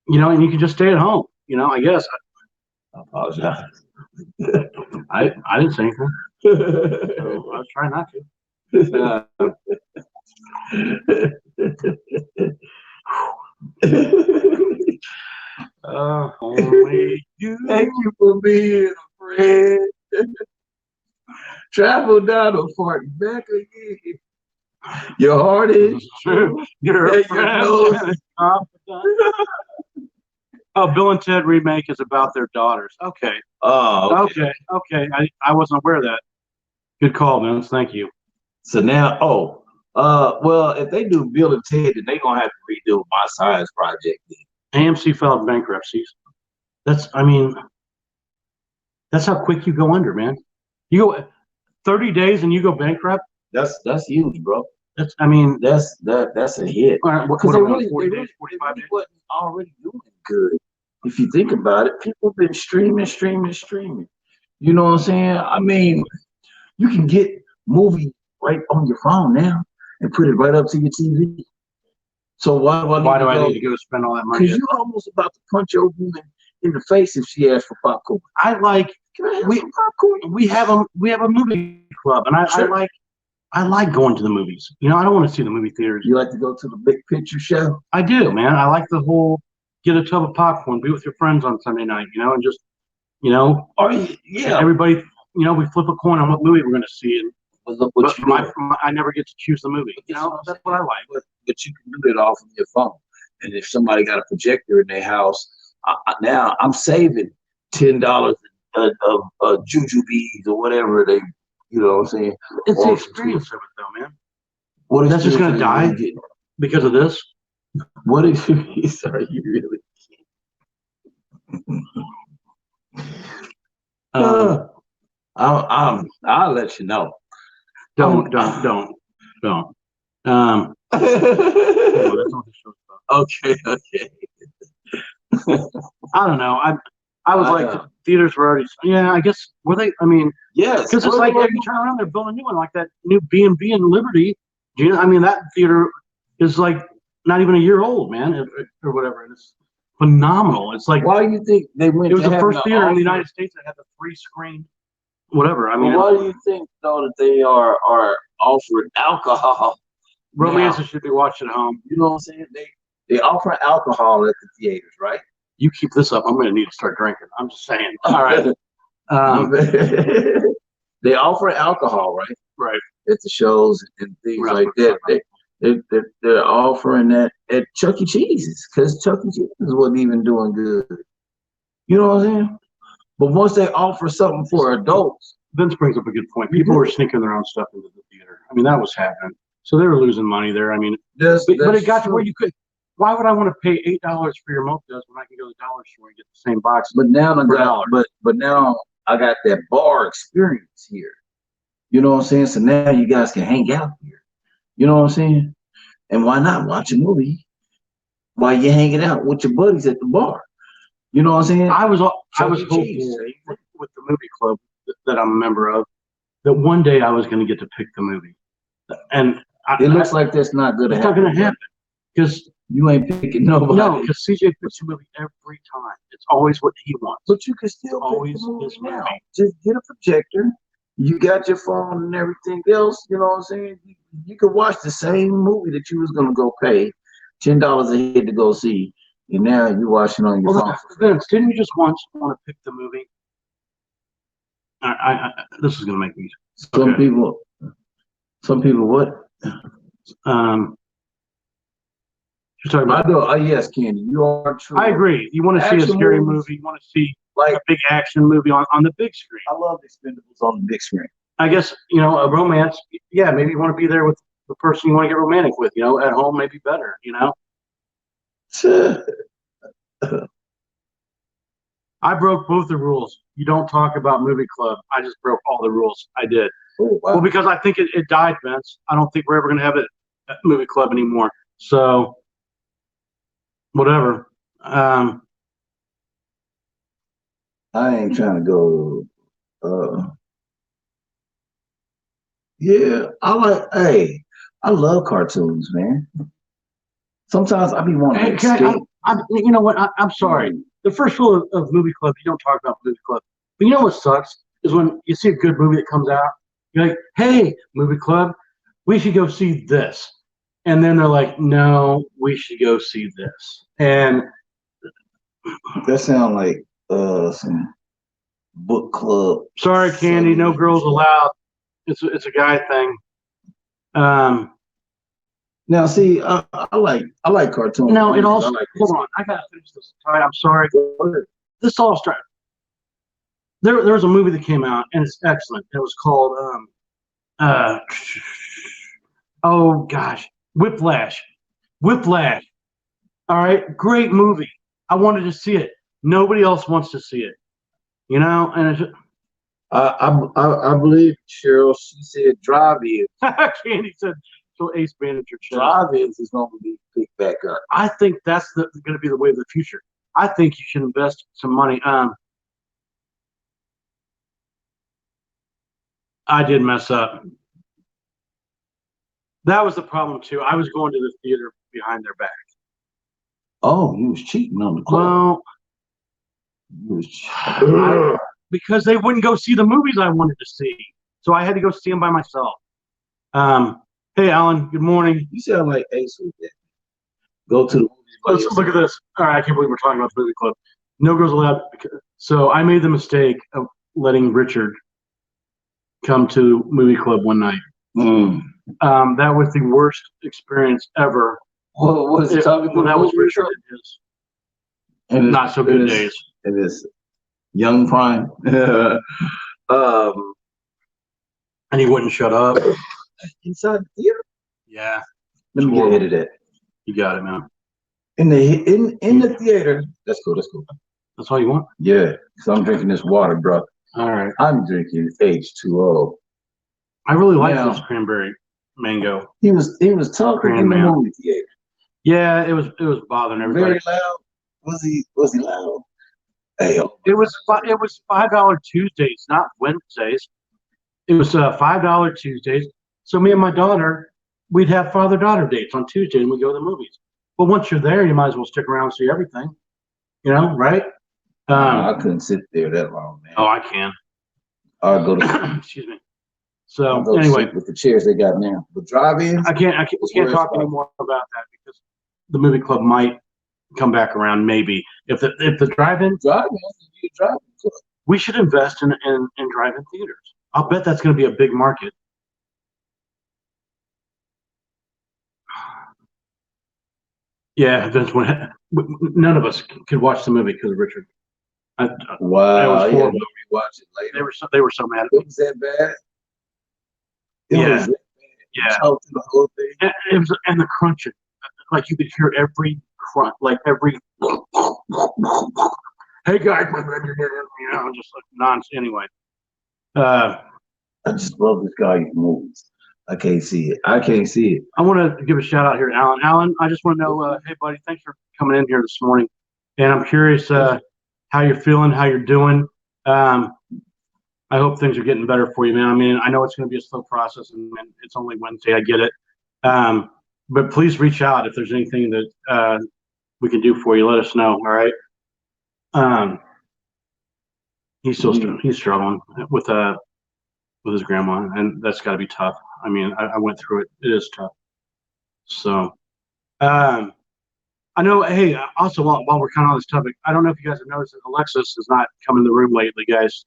and you can just stay at home. I guess. I apologize. I didn't say anything. So I was trying not to. Only you. Thank you for being a friend. Travel down a fart back again. Your heart is true. You're a friend. Oh, Bill and Ted remake is about their daughters. Okay. Oh, okay. I wasn't aware of that. Good call, Vince. Thank you. So now, well, if they do Bill and Ted, then they're gonna have to redo My Science Project. AMC filed bankruptcies. That's how quick you go under, man. You go 30 days and you go bankrupt. That's huge, bro. That's a hit. All right, because they really wasn't already doing good. If you think about it, people have been streaming. You know what I'm saying? I mean, you can get movies right on your phone now and put it right up to your TV. So why do I need to go spend all that money? Because you're almost about to punch your woman in the face if she asks for popcorn. We have a movie club, and I like going to the movies. I don't want to see the movie theaters. You like to go to the big picture show? I do, man. I like the whole get a tub of popcorn, be with your friends on Sunday night, and just, everybody, we flip a coin on what movie we're going to see. And I never get to choose the movie. That's what I like. But you can do it off of your phone. And if somebody got a projector in their house, now I'm saving $10 of jujubes or whatever they. You know what I'm saying? It's the experience of it, though, man. What that's just going to die because of this? What experience are you really? I'll let you know. Don't. That's not what the show's about. Okay. I don't know. I was like, theaters were already. Yeah, I guess were they? I mean, yes, because it's like every you turn around, they're building a new one, like that new B&B in Liberty. That theater is like not even a year old, man, or whatever. And it's phenomenal. It's like, why do you think they went? It was the first theater in the United States that had the 3-screen, whatever. Why do you think though that they are offering alcohol? Romances should be watched at home. You know what I'm saying? They offer alcohol at the theaters, right? You keep this up, I'm going to need to start drinking. I'm just saying. All right. They offer alcohol, right? Right. At the shows and things like that. They're offering that at Chuck E. Cheese's because Chuck E. Cheese's wasn't even doing good. You know what I'm saying? But once they offer something for adults, Vince brings up a good point. People were sneaking their own stuff into the theater. I mean, that was happening. So they were losing money there. I mean, but it got to where you could. Why would I want to pay $8 for your mochas when I can go to the dollar store and get the same box? But now but now I got that bar experience here. You know what I'm saying? So now you guys can hang out here. You know what I'm saying? And why not watch a movie while you're hanging out with your buddies at the bar? You know what I'm saying? I was hopeful with the movie club that I'm a member of that one day I was going to get to pick the movie, and it looks like that's not going to happen. It's not going to happen because you ain't picking nobody. No, because CJ picks the movie every time. It's always what he wants. But you can still always pick the movie now. movie. Just get a projector. You got your phone and everything else. You know what I'm saying? You can watch the same movie that you was going to go pay $10 a head to go see, and now you watch it on your phone. Vince, didn't you just once want to pick the movie? This is going to make me. Some people what? You're talking about. Yes, Candy, you are true. I agree. You want to see a scary movie. You want to see like a big action movie on the big screen. I love Expendables on the big screen. I guess, a romance. Yeah, maybe you want to be there with the person you want to get romantic with. At home may be better. I broke both the rules. You don't talk about movie club. I just broke all the rules. I did. Oh, wow. Well, because I think it died, Vince. I don't think we're ever going to have it at movie club anymore. So, whatever. I ain't trying to go. Yeah, I love cartoons, man. Sometimes I be wanting to escape. You know what? I'm sorry. The first rule of movie club, you don't talk about movie club. But you know what sucks is when you see a good movie that comes out, you're like, hey, movie club, we should go see this. And then they're like, no, we should go see this. And that sounds like some book club. Sorry, Candy, no girls allowed. It's a guy thing. Now, see, I like cartoons. No, it also hold on. I gotta finish this. All right, I'm sorry. This all started. There was a movie that came out, and it's excellent. It was called oh gosh, Whiplash. Whiplash. All right, great movie. I wanted to see it. Nobody else wants to see it. And it's just, I believe Cheryl. She said drive-in. Candy said so. Ace manager drive-ins is going to be picked back up. I think that's going to be the way of the future. I think you should invest some money. I did mess up. That was the problem too. I was going to the theater behind their back. Oh, you was cheating on the club. Well, because they wouldn't go see the movies I wanted to see, so I had to go see them by myself. Hey, Alan. Good morning. You sound like Ace with that. Go to the movies. Let's look at this. All right, I can't believe we're talking about the movie club. No girls allowed. So I made the mistake of letting Richard come to movie club one night. That was the worst experience ever. What was it talking about? That was Richard and not so good days. It is young prime. And he wouldn't shut up. Inside the theater? Yeah. Let me get ahead of that. You got it, man. In the theater. That's cool. That's all you want? Yeah. So I'm drinking this water, bro. All right. I'm drinking H2O. I really like this cranberry mango. He was talking in the movie theater. Yeah, it was bothering everybody. Very loud. Was he loud? Hey, it was $5 Tuesdays, not Wednesdays. It was $5 Tuesdays. So me and my daughter, we'd have father-daughter dates on Tuesday, and we'd go to the movies. But once you're there, you might as well stick around and see everything. Right? I couldn't sit there that long, man. Oh, I can. I'll go to excuse me. So anyway, with the chairs they got now, the drive-ins. We can't talk anymore about that because the movie club might come back around. Maybe if the drive-in club, we should invest in drive-in theaters. I'll bet that's going to be a big market. Yeah, Vince. None of us could watch the movie because of Richard. Wow, it was horrible. watch it later. They were so mad at It me. was that bad. Yeah. Was that bad. Yeah. Choked through the whole thing. And the crunching, like you could hear every crunch, like every. Hey guys, just like nonsense. Anyway, I just love this guy's movies. I can't see it. I can't see it. I want to give a shout out here to Alan. Alan, I just want to know, hey buddy, thanks for coming in here this morning, and I'm curious how you're feeling, how you're doing. I hope things are getting better for you, man. I mean, I know it's going to be a slow process, and it's only Wednesday. I get it, but please reach out if there's anything that we can do for you. Let us know. All right. He's struggling with his grandma, and that's got to be tough. I mean, I went through it. It is tough. So, I know. Hey, also while we're kind of on this topic, I don't know if you guys have noticed that Alexis has not come in the room lately, guys.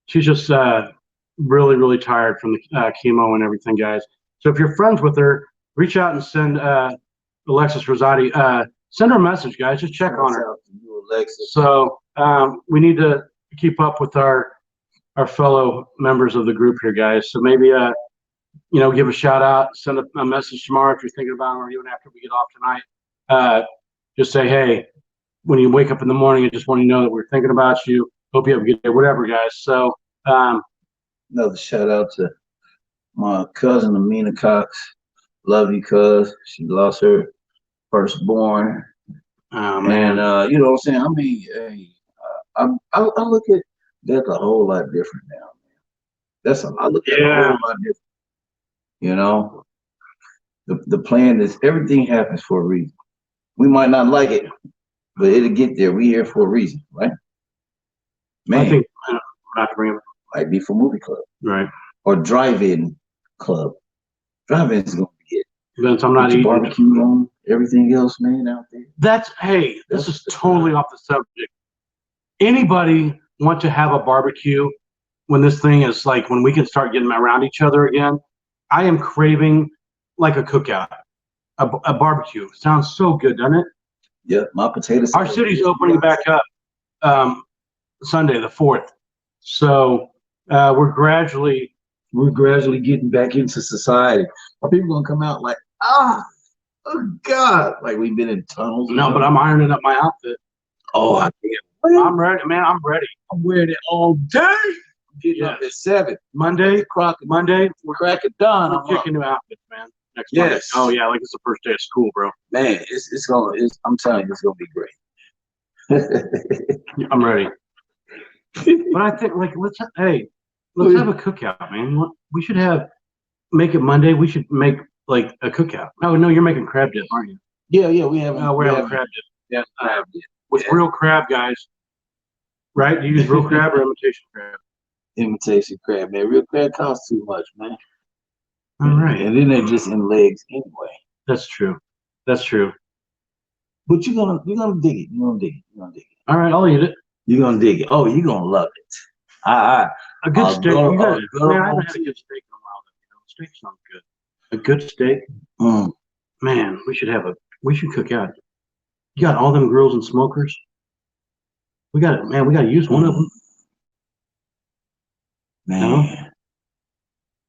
She's just really, really tired from the chemo and everything, guys. So if you're friends with her, reach out and send Alexis Rosati. Send her a message, guys. Just check on her. Alexis. So we need to keep up with our fellow members of the group here, guys. So maybe give a shout out, send a message tomorrow if you're thinking about them, or even after we get off tonight. Just say, hey, when you wake up in the morning, I just want you to know that we're thinking about you. Hope you have a good day, whatever, guys. So another shout out to my cousin Amina Cox. Love you, cuz. She lost her firstborn. Oh man. And you know what I'm saying? I mean, hey, I look at that a whole lot different now, man. I look at it a whole lot different. You know, the plan is everything happens for a reason. We might not like it, but it'll get there. We here for a reason, right? Man, I think not bring it. Might be for movie club, Right? Or drive-in club. Drive-in is gonna be it. Vince, I'm not eating barbecue on everything else, man, out there. This is totally off the subject. Anybody want to have a barbecue when this thing is like when we can start getting around each other again? I am craving like a cookout, a barbecue. Sounds so good, doesn't it? Yeah, my potatoes. Our city's opening back up Sunday the 4th, so we're gradually getting back into society. Are people gonna come out like, oh God, like we've been in tunnels? No, but I'm ironing up my outfit. Oh, I can't. I'm ready, man. I'm ready. I'm wearing it all day. I'm getting up at 7. Monday, we're cracking dawn. I'm kicking new outfits, man. Next Yes. Monday. Oh yeah, like it's the first day of school, bro. Man, I'm telling you, it's gonna be great. I'm ready. But I think like let's have a cookout, man. We should make it Monday. We should make like a cookout. Oh no, you're making crab dip, aren't you? Yeah, we're having crab dip. Yeah, crab dip. With real crab, guys. Right? Do you use real crab or imitation crab? Imitation crab, man. Real crab costs too much, man. All right. And then they're just in legs anyway. That's true. But you're gonna dig it. You're gonna dig it. All right, I'll eat it. You're gonna dig it. Oh, you're gonna love it. A good steak. Man, I haven't had a good steak in a while. Steak sounds good. A good steak. Man, we should cook out. You got all them grills and smokers. We got to use one of them. Man,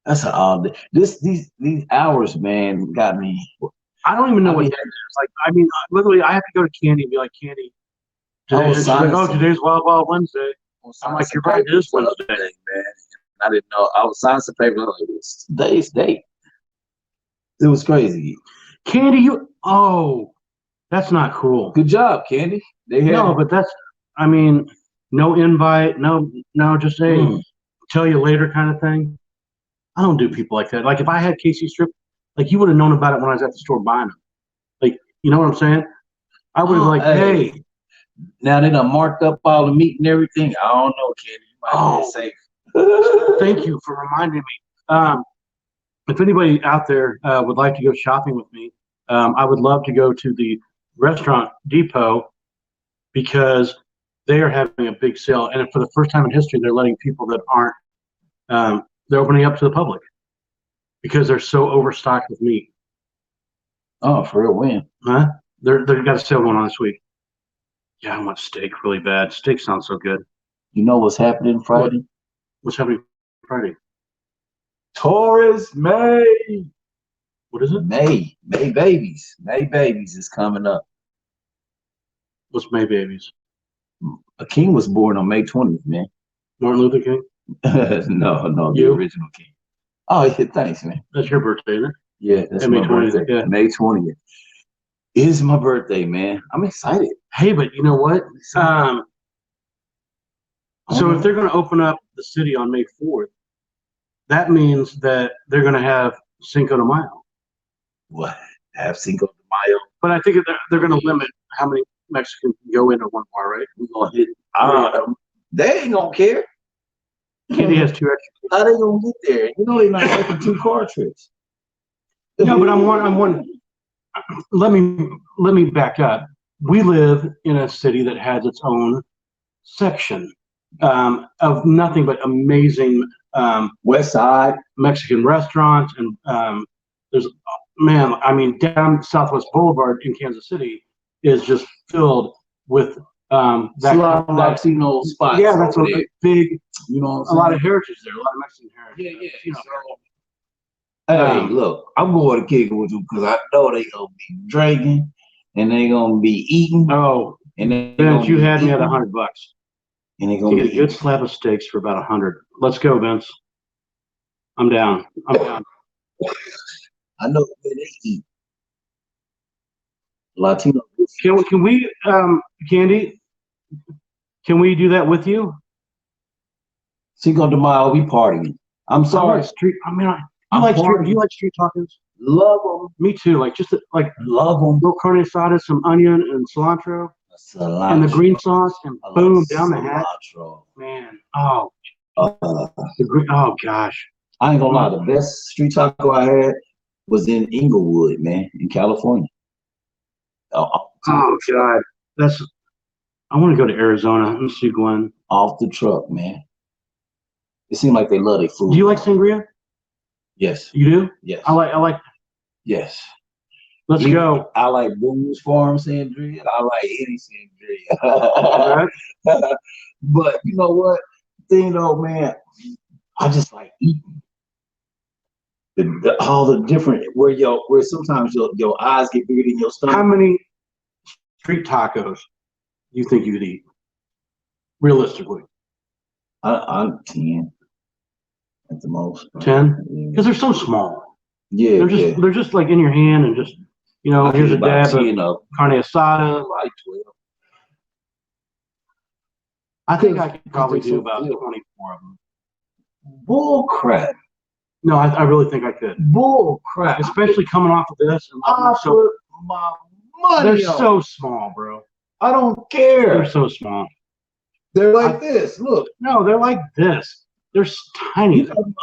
that's an odd day. These hours, man, got me. I don't even know what that is. Like, I mean, literally, I have to go to Candy and be like, Candy. Today's Wild Wild Wednesday. I'm like, you're right. It is Wednesday, man. I didn't know. I was signing some paper. Like, it's today's date. It was crazy. Candy, that's not cool. Good job, Candy. But that's, I mean, no invite, no, just tell you later kind of thing. I don't do people like that. Like if I had Casey Strip, like you would have known about it when I was at the store buying them. Like, you know what I'm saying? I would have hey. Now they done marked up all the meat and everything. I don't know, Candy. You might be safe. Thank you for reminding me. If anybody out there would like to go shopping with me, I would love to go to the Restaurant Depot because they are having a big sale. And for the first time in history, they're letting people that aren't, they're opening up to the public because they're so overstocked with meat. Oh, for real? When? Huh? They've got a sale going on this week. Yeah, I want steak really bad. Steak sounds so good. You know what's happening Friday? What's happening Friday? Taurus May. What is it? May babies. May babies is coming up. What's May babies? A king was born on May 20th, man. Martin Luther King? No, the You? original king. Oh, yeah, thanks, man. That's your birthday, isn't it? Yeah, that's May my 20th, birthday. yeah. May 20th is my birthday, man. I'm excited. Hey, but you know what? So if they're going to open up the city on May 4th, that means that they're going to have Cinco de Mayo. What? Have Cinco de Mayo? But I think they're going to limit how many Mexicans can go into one bar, right? We're gonna hit. They ain't gonna care. Candy has 2 extra. How they gonna get there? You know they're not taking 2 car trips. No, but I'm one. Let me back up. We live in a city that has its own section of nothing but amazing West Side Mexican restaurants, and there's down Southwest Boulevard in Kansas City is just filled with that Latino spots. Yeah, that's a big, you know, a lot of heritage there, a lot of Mexican heritage. Yeah. You know. Hey, look, I'm going to kick it with you because I know they gonna be drinking and they gonna be eating. Oh, and then Vince, you had me at $100, and they gonna get be a good slab of steaks for about 100. Let's go, Vince. I'm down. I know where they eat. Latino. Can we, Candy? Can we do that with you? Cinco de Mayo, we partying. I'm sorry. Do you like street tacos? Love them. Me too. Like love them. Little carne asada, some onion and cilantro, and the green sauce, and boom, down the hatch. Man, oh gosh. I ain't gonna lie. The best street taco I had was in Inglewood, man, in California. Oh God, I want to go to Arizona and see Glenn. Off the truck, man. It seemed like they love their food. Do you like sangria? Yes. You do? Yes. I like. Yes. Let's go. I like Boone's Farm sangria. I like any sangria. But you know what? Thing though, man, I just like eating. All the different where sometimes your eyes get bigger than your stomach. How many street tacos you think you could eat? Realistically. I'm 10 at the most. 10? Because they're so small. Yeah. They're just like in your hand and just, here's a dab of carne asada. Like 12. I think I could probably do about 24 of them. Bull crap. No, I really think I could. Bull crap. Especially coming off of this. And I put my money They're so small, bro. I don't care. They're so small. They're like this. Look. No, they're like this. They're tiny. Little.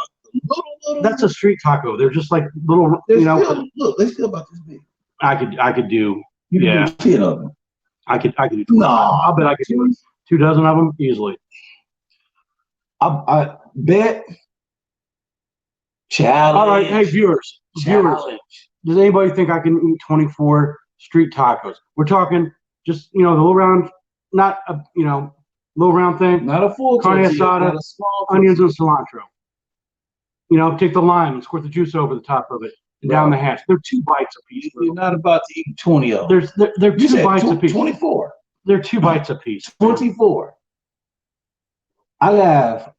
That's a street taco. They're just like little. Look, they still about this big. I could do. You can do 10 of them. I could do 20. No, I'll bet I could do 2 dozen of them easily. I bet. Challenge. All right, hey viewers. Does anybody think I can eat 24 street tacos? We're talking just the little round, not a little round thing. Not a full carne tortilla, asada, onions and cilantro. Take the lime and squirt the juice over the top of it and down the hatch. They're 2 bites a piece. You're not about to eat 20 of them. They're 2 bites a piece. 24. They're 2 bites a piece. 24. I have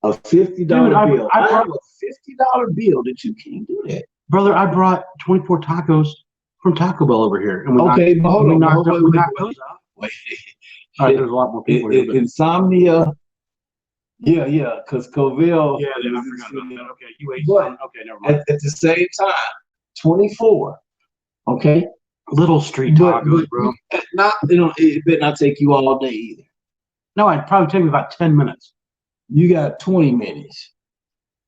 a $50 bill. I have a $50 bill that you can't do that. Brother, I brought 24 tacos from Taco Bell over here. And hold on. Wait. All right, there's a lot more people here. Insomnia. Yeah, because Coville. Yeah, I forgot about that. Okay, you ate some. Okay, never mind. At the same time, 24. Okay? Little street tacos, bro. It better not take you all day either. No, it'd probably take me about 10 minutes. You got 20 minutes.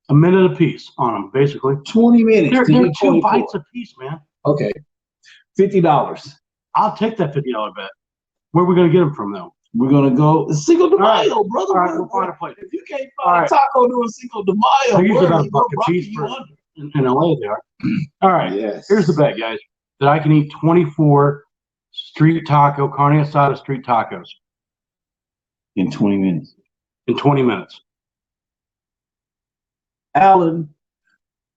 A minute a piece on them, basically. 20 minutes. They're 2 bites a piece, man. Okay. $50. I'll take that $50 bet. Where are we going to get them from, though? We're going to go Cinco de Mayo, brother. All right, we'll find a place. If you can't find a taco doing Cinco de Mayo, they're usually about $1 a piece in LA, they are. All right. Yes. Here's the bet, guys. That I can eat 24 carne asada street tacos. in 20 minutes. In 20 minutes. Alan,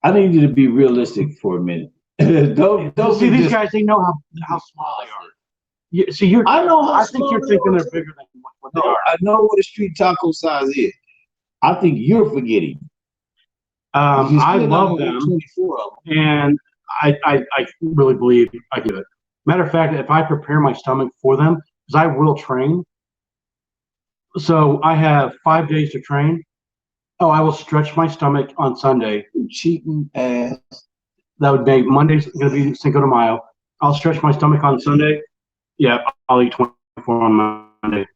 I need you to be realistic for a minute. don't see these guys. They know how small they are. I know how I think you're thinking they're bigger than what they are. I know what a street taco size is. I think you're forgetting. I love them, 24 of them. and I really believe I can do it. Matter of fact, if I prepare my stomach for them, because I will train, so I have 5 days to train. Oh, I will stretch my stomach on Sunday. Cheating ass. That would make Monday's going to be Cinco de Mayo. I'll stretch my stomach on Sunday. Yeah, I'll eat 24 on Monday.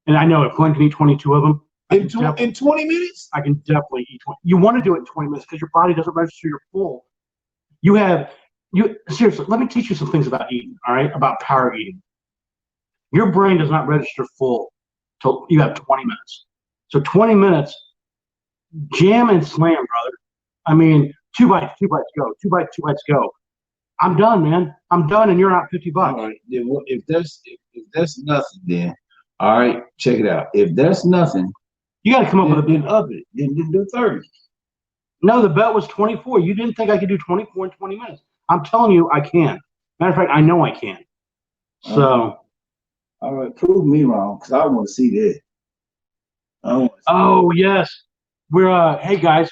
And I know if Glenn can eat 22 of them, in 20 minutes, I can definitely eat 20. You want to do it in 20 minutes because your body doesn't register you're full. Seriously, let me teach you some things about eating, all right? About power eating. Your brain does not register full till you have 20 minutes. So 20 minutes, jam and slam, brother. I mean, 2 bites, go. 2 bites, 2 bites, go. I'm done, man. I'm done, and you're out $50. All right. If there's nothing, then all right, check it out. If there's nothing, you got to come up with a then up it. Then do 30. No, the bet was 24. You didn't think I could do 24 in 20 minutes. I'm telling you, I can. Matter of fact, I know I can. So, all right, prove me wrong, because I want to see that. Oh yes, we're hey guys,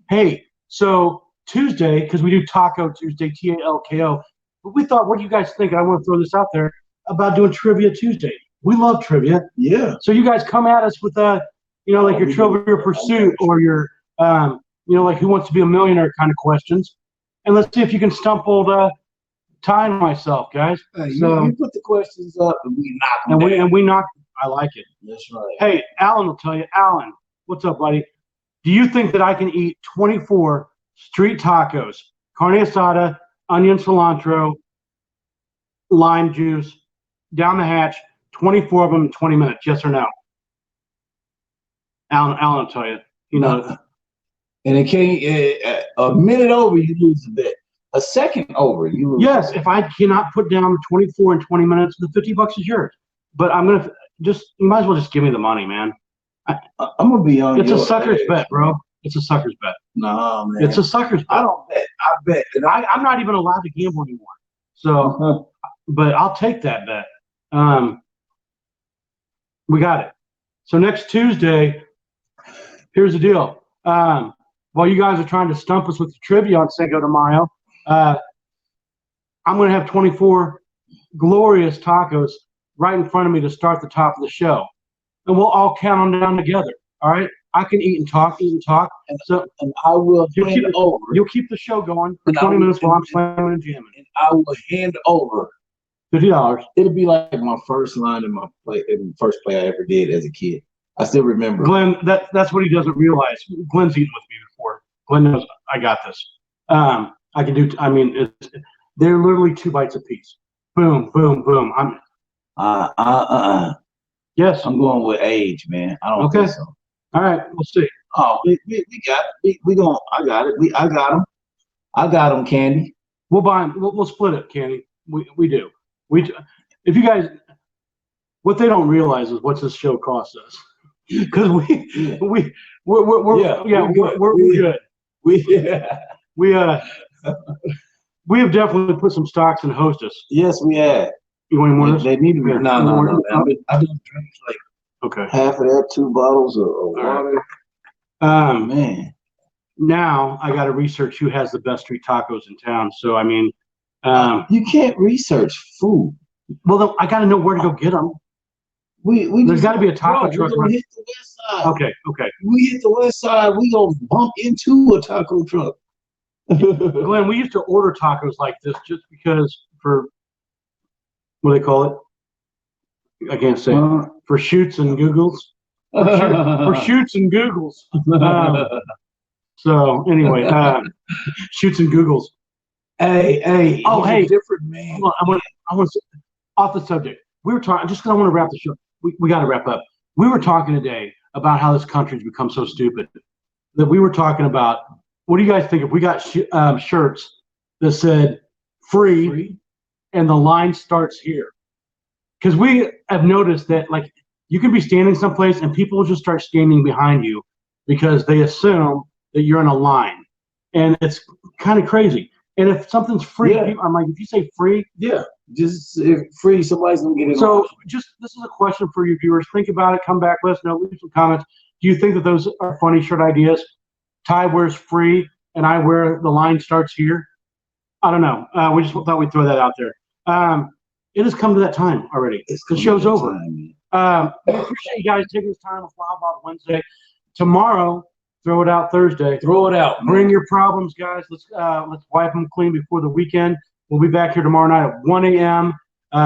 hey. So Tuesday, because we do Taco Tuesday, TALKO. But we thought, what do you guys think? I want to throw this out there about doing Trivia Tuesday. We love trivia. Yeah. So you guys come at us with like your Trivial Pursuit or your like Who Wants to Be a Millionaire kind of questions, and let's see if you can stump old Ty and myself, guys. So you put the questions up and we knock them and we knock. I like it. That's right. Hey, Alan will tell you. Alan, what's up, buddy? Do you think that I can eat 24 street tacos, carne asada, onion, cilantro, lime juice, down the hatch, 24 of them in 20 minutes? Yes or no? Alan will tell you. You know. And it can't, a minute over, you lose a bet. A second over, you lose. Yes, if I cannot put down 24 in 20 minutes, the $50 is yours. But I'm going to you might as well just give me the money, man. I'm going to be on It's a sucker's bet, bro. It's a sucker's bet. No, man. It's a sucker's bet. I don't bet. I bet. And I'm not even allowed to gamble anymore. So, but I'll take that bet. We got it. So next Tuesday, here's the deal. While you guys are trying to stump us with the trivia on Cinco de Mayo, I'm going to have 24 glorious tacos right in front of me to start the top of the show. And we'll all count them down together. All right? I can eat and talk. And I will hand over. You'll keep the show going for 20 minutes while I'm slamming and jamming. And I will hand over $50. It'll be like my first line in the first play I ever did as a kid. I still remember. Glenn, that's what he doesn't realize. Glenn's eaten with me before. Glenn knows I got this. I can do. They're literally 2 bites apiece. Boom, boom, boom. Yes. I'm going with age, man. I don't think so. All right, we'll see. Oh, we got it. I got it. I got them. I got them, Candy. We'll buy them. We'll split it, Candy. We do. If you guys, what they don't realize is what this show costs us. Because we're good. We have definitely put some stocks in Hostess. Yes, we have. You want more of this? They need to be. No. I don't drink like half of that, 2 bottles of water. Man. Now I got to research who has the best street tacos in town. So I mean, you can't research food. Well, then I got to know where to go get them. There's got to be a taco truck. We're gonna hit the west side. Okay. We hit the west side. We gonna bump into a taco truck. Glenn, we used to order tacos like this just because for what do they call it? I can't say for shoots and googles. For shoots and googles. So anyway, shoots and googles. Hey. Oh, hey, different man. I want to off the subject. We were talking just because I want to wrap the show. We got to wrap up. We were talking today about how this country's become so stupid that we were talking about. What do you guys think if we got shirts that said free and the line starts here? because we have noticed that like you can be standing someplace and people will just start standing behind you because they assume that you're in a line, and it's kind of crazy. And if something's free, Yeah. I'm like, if you say free, Yeah, just free. Somebody's gonna get it. so just this is a question for you viewers. Think about it. Come back, let us know. Leave some comments. Do you think that those are funny shirt ideas? Ty wears free, and I wear the line starts here. I don't know. We just thought we'd throw that out there. It has come to that time already. The show's over. We appreciate you guys taking this time with Wild Wild Wednesday. Tomorrow, throw it out Thursday. Throw it out. Bring your problems, guys. Let's wipe them clean before the weekend. We'll be back here tomorrow night at 1 a.m.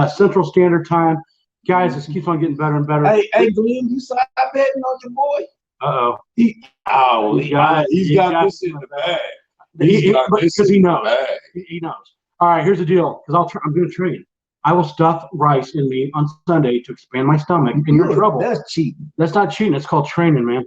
Central Standard Time. Guys, this keeps on getting better and better. Hey, Glenn, you saw betting on your boy? Uh-oh. He's got this in the bag. Because he knows. He knows. All right, here's the deal. Because I'm going to train. I will stuff rice in me on Sunday to expand my stomach, and you're in trouble. That's cheating. That's not cheating. It's called training, man.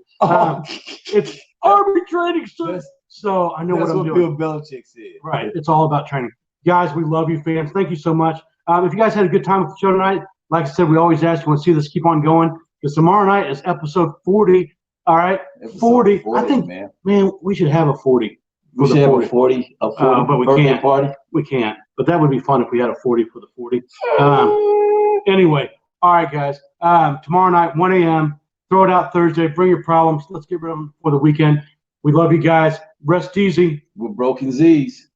It's army training, sir. So I know what I'm doing. Bill Belichick said. Right. It's all about training. Guys, we love you, fans. Thank you so much. If you guys had a good time with the show tonight, like I said, we always ask you want to see this keep on going. Because tomorrow night is episode 40. All right, 40. I think, man, we should have a 40. We should have a 40, but we can't. Party. We can't. But that would be fun if we had a 40 for the 40. Anyway, all right, guys. Tomorrow night, 1 a.m. Throw it out Thursday. Bring your problems. Let's get rid of them for the weekend. We love you guys. Rest easy. We're Broken Zzz's.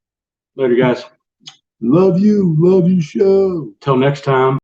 Later, guys. Love you. Love you, show. Till next time.